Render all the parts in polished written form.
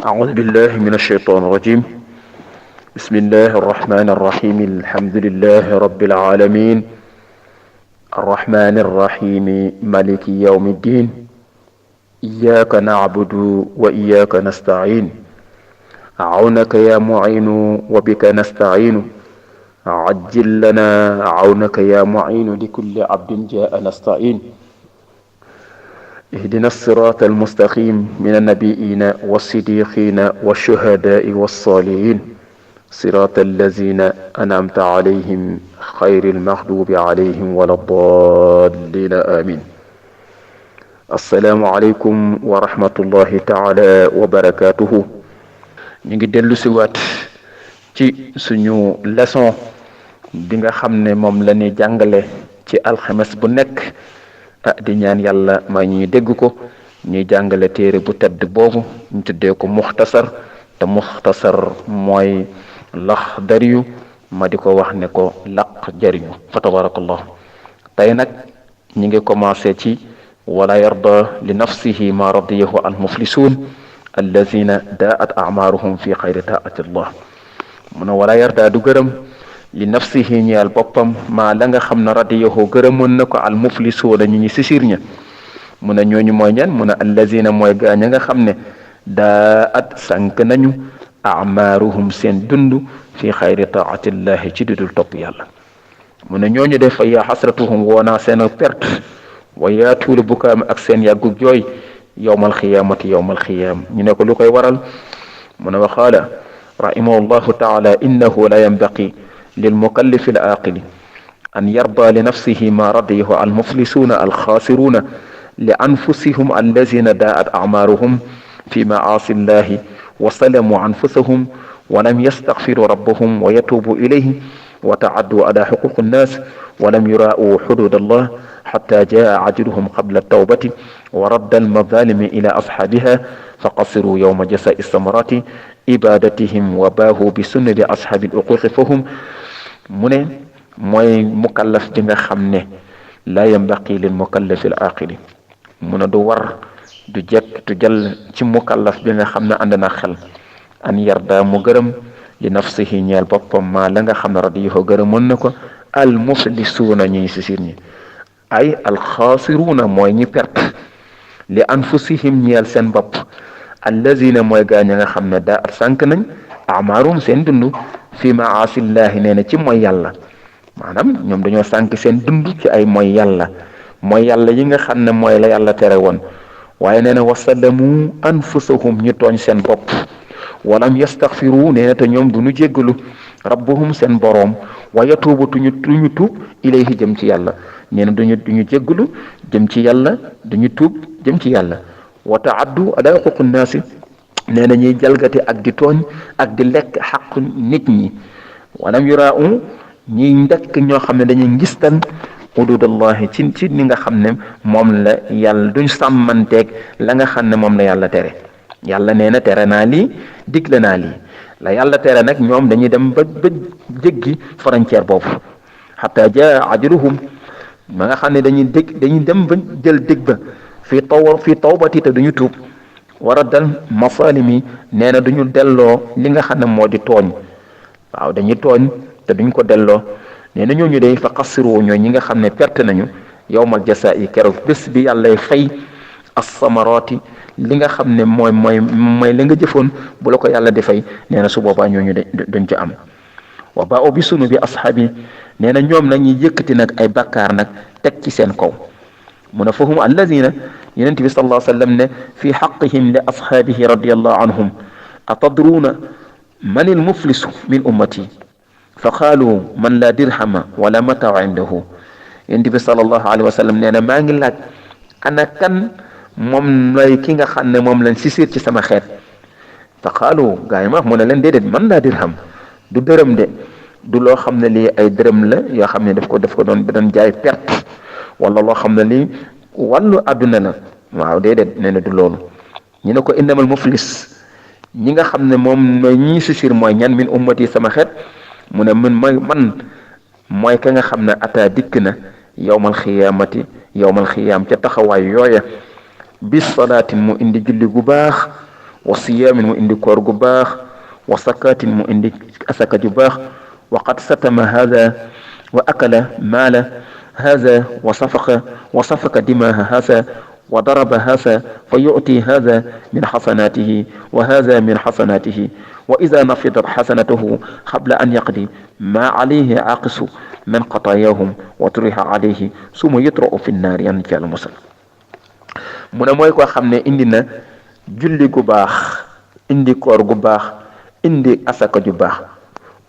أعوذ بالله من الشيطان الرجيم. بسم الله الرحمن الرحيم. الحمد لله رب العالمين، الرحمن الرحيم، مالك يوم الدين. إياك نعبد وإياك نستعين. عونك يا معين وبك نستعين. عجل لنا عونك يا معين لكل عبد جاء نستعين. اهدنا الصراط المستقيم من النبيين والصديقين والشهداء والصالحين، صراط الذين أنعمت عليهم خير المغضوب عليهم ولا الضالين آمين. السلام عليكم ورحمة الله تعالى وبركاته. نيجي دلو سوات ci suñu leçon bi nga xam ne moom la ñuy jàngale ci alxames bu nekk di ñaan yàlla may ñuy dégg ko. ñuy jàngale téere bu tedd boobu ñu tuddee ko muxtasar, te muxtasar mooy Laxdariyu, ma di ko wax ne ko laq jariñu fa tabarakallah. tey nag ñi ngi commencé ci wala yarda li nafsihi ma radiyahu al muflisuun allazina daat amaruhum fi xayri taatillah. mu ne wala yarda du gërëm li nafsihi ñeel boppam maa la nga xam ne radiyahu gërëmoon na ko al muflisuuna ñi ñi sisir ña. mu ne ñooñu mooy ñan? mu ne allazina mooy gaañ nga xam ne daa at sànk nañu amaaruhum seen dund fi xayri taatillahi ci dudul topp yàlla. mu ne ñooñu def fa yaa xasratuhum woonaa seen perte wa yaa tuulu bukaam ak seen yàggug jooy yowmal xiyaamati yowmal xiyaam. ñu ne ko lu koy waral? mu ne wa qaala rahimahullahu taala innahu la yanbaqi lil mukallifi al aaqili an yarda li nafsihi ma radiyahu al muflisuuna al xaasiruuna li anfusihim allazina daat acmaaruhum fi macaasi illahi wa salamu anfusahum wa lam yastaxfiru rabbahum wa yatuubu ilayhi wa tacaddu ala xuquqi nnaas wa lam yuraa'u xuduud allah xatta jaa ajluhum qabla tawbati wa radda almazalimi ila ashaabiha fa qasiru yowma jasai samarati ibadatihim wa baahu bi sunnati ashaabi luquqi fahum. mu ne mooy mukallaf bi nga xam ne laa yambaqi lil mukallafi al aaqili. mu ne du war du jekk du jël ci mukallaf bi nga xam ne ànd na xel an yarda mu gërëm li nafsihi ñeel boppam maa la nga xam ne radiyahu gërëmoon na ko al muflisuuna ñuy sisir ñi ay al xaasiruuna mooy ñi perte li anfusihim ñeel seen bopp allazina mooy gaañ nga xam ne daa at sànk nañ amaarum seen dund fi maasillahi nee na ci mooy yàlla. maanaam ñoom dañoo sànk seen dund ci ay mooy yàlla yi nga xam ne mooy la yàlla tere woon. waaye nee na wasalamu anfusahum ñu tooñ seen bopp walam yastaxfiru nee na te ñoom du ñu jéggalu rabbahum seen boroom wa yatuubu duñu tuub ilayhi jëm ci yàlla. nee na duñu jéggalu jëm ci yàlla, duñu tuub jëm ci yàlla. wa taaddu ala xuquqi naasi nee na ñuy jalgati ak di tooñ ak di lekk xaq nit ñi. walam yuraa'u ñiy ndekk ñoo xam ne dañuy ngistan xududallahi ci ni nga xam ne moom la yàlla duñ sàmmanteeg la nga xam ne moom la yàlla tere. yàlla nee na tere naa lii digle naa lii. la yàlla tere nag ñoom dañuy dem ba jéggi frontière boobu xataa jaa ajruhum ma nga xam ne dañuy dem ba jël dég ba fi tawbati te duñu tuub war a dal masalimi nee na duñu delloo li nga xam ne moo di tooñ. waaw dañuy tooñ te duñ ko delloo. nee na ñooñu day fa xassiru ñooy ñi nga xam ne perte nañu yowmal jasaa yi keroog bés bi yàllay fay as-samaraati li nga xam ne mooy la nga jëfoon bu la ko yàlla di fay. nee na su boobaa ñooñu duñ ci am. wa ba o bi sunu bi ashaabi nee na ñoom nag ñuy yëkkati nag ay bakkaar nag teg ci seen kaw. mu ne fahum alladina yonent bi sallallahu alayhi wa sallam ne fi xaqihim li ashaabihi radiallahu anhum atadruuna man il muflisu min ummati fa qaalu man la dirhama wala mataa indahu. yonent bi sallallahu alayhi wa sallam nee na maa ngi laaj ana kan moom lay ki nga xam ne moom lañ sisir ci sama xeet. fa qaalu gaa yi ma wax mu ne leen déedéet man laa dirham du dërëm de du loo xam ne lii ay dërëm la yoo xam ne daf ko doon jaay perte wala loo xam ne lii wàllu àdduna la. waaw déedéet nee na du loolu. ñu ne ko innamal muflis ñi nga xam ne moom mooy ñi sisir mooy ñan min ummati sama xeet. mu ne man mooy ka nga xam ne ataa dikk na yowmal xiyaam ca taxawaay yooya bis salaatin mu indi julli gu baax wa siyaamin mu indi koor gu baax wa sakaatin mu indi asaka ju baax wa qad satama hada wa akala maala hada wa safaka dimaha hada wa daraba hada fa yu'ti hada min xasanaatihi wa hada min xasanaatihi wa ida nafidat xasanatuhu qabla an yaqdi ma alayhi aaqisu min qataayahum wa turiha alayhi suma yutra'u fi nnaar yan ci yàlla musal mu ne mooy koo xam ne indi na julli gu baax indi koor gu baax indi asaka ju baax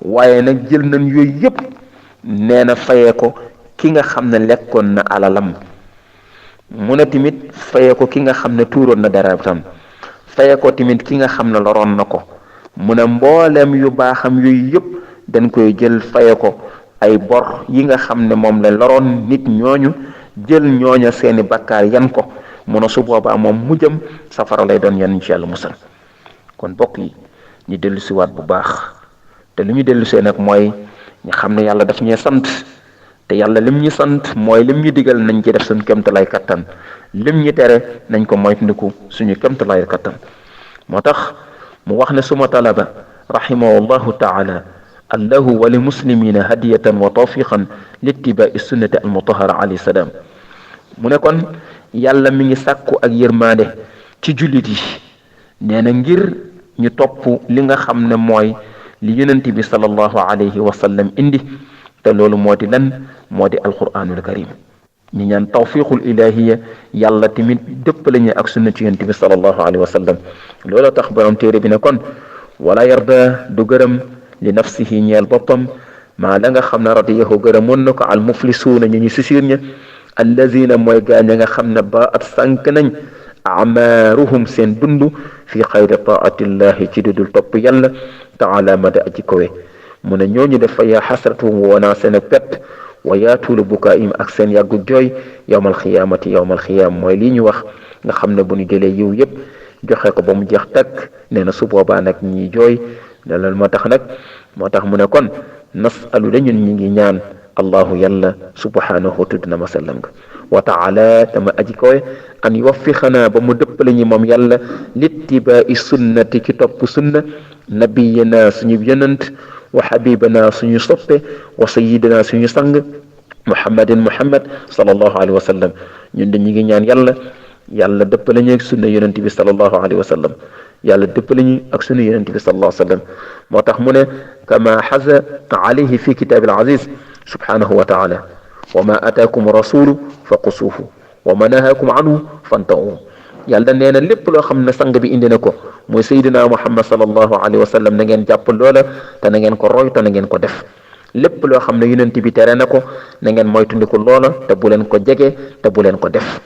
waaye nag jël nañ yooyu yëpp nee na fayee ko ki nga xam ne lekkoon na alalam mu ne tamit fayee ko ki nga xam ne tuuroon na dara tam fayee ko tamit ki nga xam ne loroon na ko mu ne mboolem yu baaxam yooyu yëpp dañ koy jël fayee ko ay bor yi nga xam ne moom la loroon nit ñooñu jël ñooña seeni bakkaar yan ko mu ne su boobaa moom mujjam safara lay doon yan insha Allah musal kon bokk yi ñu dellu si waat bu baax te li ñu dellu see nag mooy ñu xam ne yàlla daf ñee sant te yàlla lim ñu sant mooy lim ñu digal nañ ci def suñu kéemtalaay kattan lim ñu tere nañ ko moytandiku suñu kéemtalaay kattan moo tax mu wax ne suma talaba rahimahullahu taala allahu wa li muslimina hadiyatan wa tawfiqan littibai sunnati al mutahara alayhi salaam mu ne kon yàlla mi ngi sàkku ak yërmaande ci jullit yi nee na ngir ñu topp li nga xam ne mooy li yonent bi sallallahu alayhi wa sallam indi te loolu moo di lan moo di alquranul karim ñi ñaan tawfiqul ilahiya yàlla tamit dëppale ñu ak sunna ci yonent bi sallallahu alayhi wa sallam loolu tax borom téere bi ne kon wala yarda du gërëm li nafsihi ñeel boppam maa la nga xam ne radiyahu gërëmoon na ko al muflisuuna ñu sisir ña allazina mooy gaañ nga xam ne ba at sànk nañ amaaruhum seen dund fi xayri taatillahi ci dudul topp yàlla taala mada aji kowe mu ne ñooñu dafa yaa xasratuhum woonaa seen ak pet wa yaatuulu bukaayim ak seen yàggu jooy yowmal xiyaamati yowmal xiyaam mooy lii ñu wax nga xam ne bu ñu jëlee yiw yëpp joxe ko ba mu jeex takk nee na su boobaa nag ñi jooy ne loolu moo tax mu ne kon nasalu dañun ñi ngi ñaan allahu yàlla subhanahu tudd na masallam nga wa taala tama aji kowe an yuwaffiqanaa ba mu dëppale ñi moom yàlla littibaa'i sunnati ci topp sunna nabiyina suñu yonant wa habibana suñu soppe wa sayidina suñu sang muhammad sallallahu alayhi wa sallam ñun de ñi ngi ñaan yàlla dëppale ñu ak sunna yonent bi sallallahu alayhi wa sallam yàlla dëppale ñu ak sunna yonent bi sallallahu alayhi wa sallam moo tax mu ne kama xaza alayhi fi kitaabil aziz subhanahu wa taala wa ma ataakum rasulu fa qusuuhu wa ma nahaakum anhu fantahu yàlla nee na lépp loo xam ne sang bi indi na ko mooy sayyidina muhammad sallallahu alayhi wa sallam na ngeen jàpp loola te na ngeen ko roy te na ngeen ko def lépp loo xam ne yonent bi tere na ko na ngeen moytandiku loola te bu leen ko jege te bu leen ko def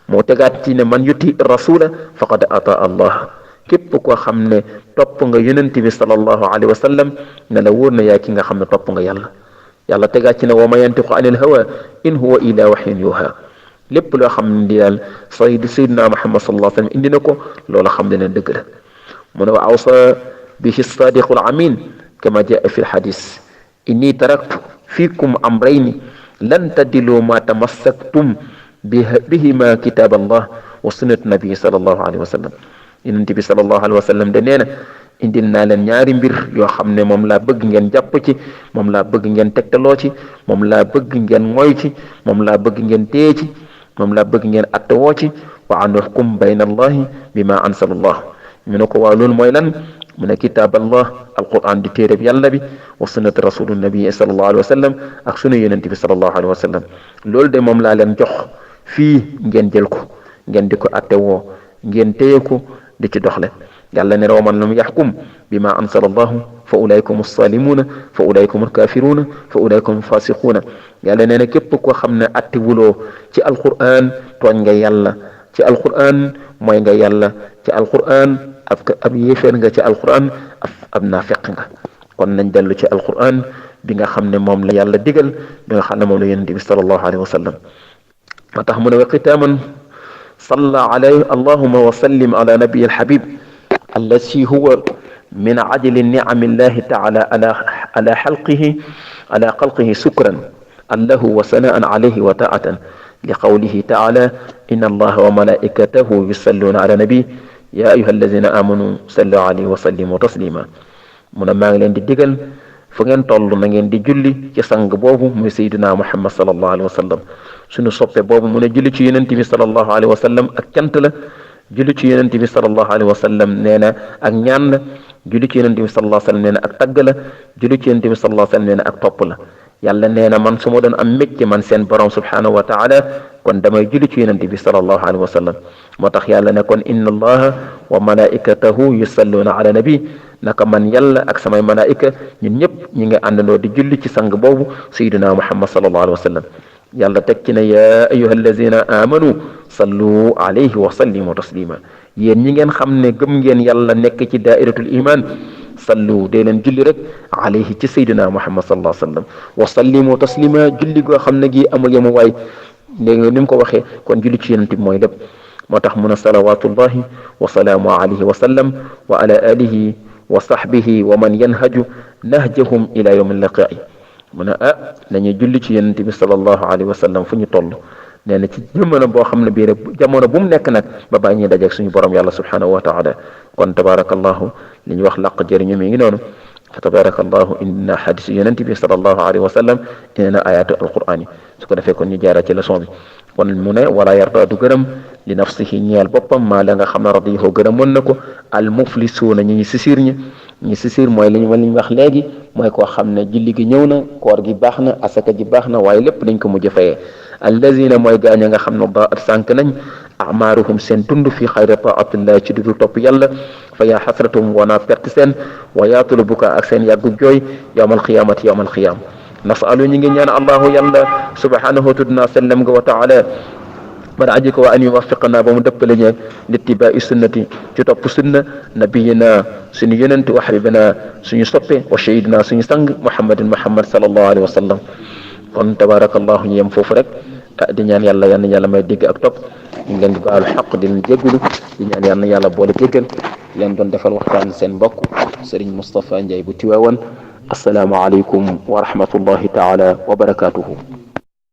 moo tegaat ci ne man yuti rasula faqad ata allah képp koo xam ne topp nga yonent bi sallallahu alayhi wa sallam ne la wóor na yaa ki nga xam ne topp nga yàlla tegaat ci ne wa ma yantiqu anil hawa in huwa illa wahyun yuha lépp loo xam ne di daal sayyidina muhammad sallallahu alayhi wa sallam indi na ko loola xam ne dëgg la mu ne wa awsa bihi sadiqul amin kama jaa fi lhadis inni taraktu fikum amrayni lan tadilu ma tamassaktum bihima kitab allah wa sunnat nabi sallallahu alayhi wa sallam yonent bi sallallahu alayhi wa sallam de nee na indil naa leen ñaari mbir yoo xam ne moom laa bëgg ngeen jàpp ci moom laa bëgg ngeen tegtaloo ci moom laa bëgg ngeen moy ci moom laa bëgg ngeen téye ci moom laa bëgg ngeen attewoo ci wa an uxkum bayna allahi bima ansala allah mu ne ko waaw loolu mooy lan mu ne kitaab allah alquran di téereb yàlla bi wa sunnat rasulu nabi sallallahu alayhi wa sallam ak sunu yonent bi sallallahu alayhi wa sallam loolu de moom laa leen jox fii ngeen jël ko ngeen di ko attewoo ngeen téye ko di ci doxle yàlla ne wa man lam yaxkum bima ansala allahu fa ulaykum alsalimuuna fa ulaykum alkafiruuna fa ulaykum alfasiquuna yàlla nee na képp koo xam ne atte wuloo ci alquran tooñ nga yàlla ci alquran mooy nga yàlla ci alquran ab yéeféer nga ci alquran ab naafeq nga kon nañ dellu ci alquran bi nga xam ne moom la yàlla digal bi nga xam ne moom la yonent bi sallallahu alayhi wa sallam ma tax mu ne wa qitaaman salla alayhi allahuma wa sallim ala nabiy alhabib التي هو من عدل نعم الله تعالى على خلقه سكرا له وثناء عليه وطاعة لقوله تعالى إن الله وملائكته يصلون على النبي ya ayuha alladina amanu sallu alayhi wa sallimu taslima mu ne maa ngi leen di digal fu ngeen toll na ngeen di julli ci sang boobu muy sayyidina Muhammad sallallahu alayhi wa sallam suñu soppe boobu mu ne julli ci yonent bi sallallahu alayhi wa sallam ak cant la julli ci yonent bi sallallahu alayhi wa sallam nee na ak ñaan la julli ci yonent bi sallallahu alayhi wa sallam nee na ak tagg la julli ci yonent bi sallallahu alayhi wa sallam nee na ak topp la yàlla nee na man su ma doon am mécc man seen borom subhanahu wa taala kon damay julli ci yonent bi sallallahu alayhi wa sallam moo tax yàlla ne kon inna allaha wa malaikatahu yusalluna ala nabi naka man yàlla ak samay malaika ñun ñëpp ñi nga àndandoo di julli ci sang boobu sayyidina Muhammad sallallahu alayhi wa sallam yàlla teg ci ne ya ayuha allazina amanu sallu alayhi wa sallimu taslima yéen ñi ngeen xam ne gëm ngeen yàlla nekk ci daairatul iman sallu dee leen julli rek alayhi ci sayyidina Muhammad sallallahu alayhi wa sallam wa sallimu taslima julli goo xam ne gi amul yemu waay léegi ni mu ko waxee kon julli ci yonent bi mooy lépp moo tax mun a salawatullahi wa salaamu alayhi wa sallam wa ala alihi wa sahbihi wa man yanhaju nahjahum ila yawmi liqaa'i mu ne nañuy julli ci yonent bi sallallahu alayhi wa sallam fu ñu toll nee na ci jamono boo xam ne bii rek jamono bu mu nekk nag ba bàyyi ñuy dajeeg suñu borom yàlla subhanahu wa taala kon tabarakallahu li ñu wax laq jëriñu mi ngi noonu fa tabarakallahu indi na xadis yonent bi sallallahu alayhi wa sallam indi na ayatu alquran yi su ko defee kon ñu jaara ci leçon bi kon mu ne wala yarda du gërëm li nafsihi ñeel boppam maa la nga xam ne radiyahu gërëmoon na ko al muflisuuna ñi sisir ñi sisir mooy li ñu wax léegi mooy koo xam ne julli gi ñëw na koor gi baax na asaka ji baax na waaye lépp dañ ko mujj fayee allazina mooy gaañ nga xam ne daat sànk nañ amaaruhum seen dund fi xayri taatillah ci dudul topp yàlla fa yaa xasratum wana perte seen wa yaatulu buka ak seen yàggu jooy yawmal qiyaamati yawmal qiyaam nasalu ñi ngi ñaan allahu yàlla subhanahu tudna sallam nga wa taala man aji ko wa an yuwaffiqna ba mu dëppale ñe littibaai sunnati ci topp sunna nabiyina suñu yonent wa habibina suñu soppe wa shahidina suñu sang muhammadin muhammad sallallahu alayhi wa sallam kon tabarakallahu ñu yem foofu rek di ñaan yàlla yal na yàlla may dégg ak topp ñu ngi leen di baalu xaq di leen jéggulu di ñaan yal na yàlla boole jéggal leen doon defal waxtaan seen mbokk Serigne Moustapha Ndiaye bu Tiwaawan assalaamu aleykum wa rahmatullahi taala wa barakatuhu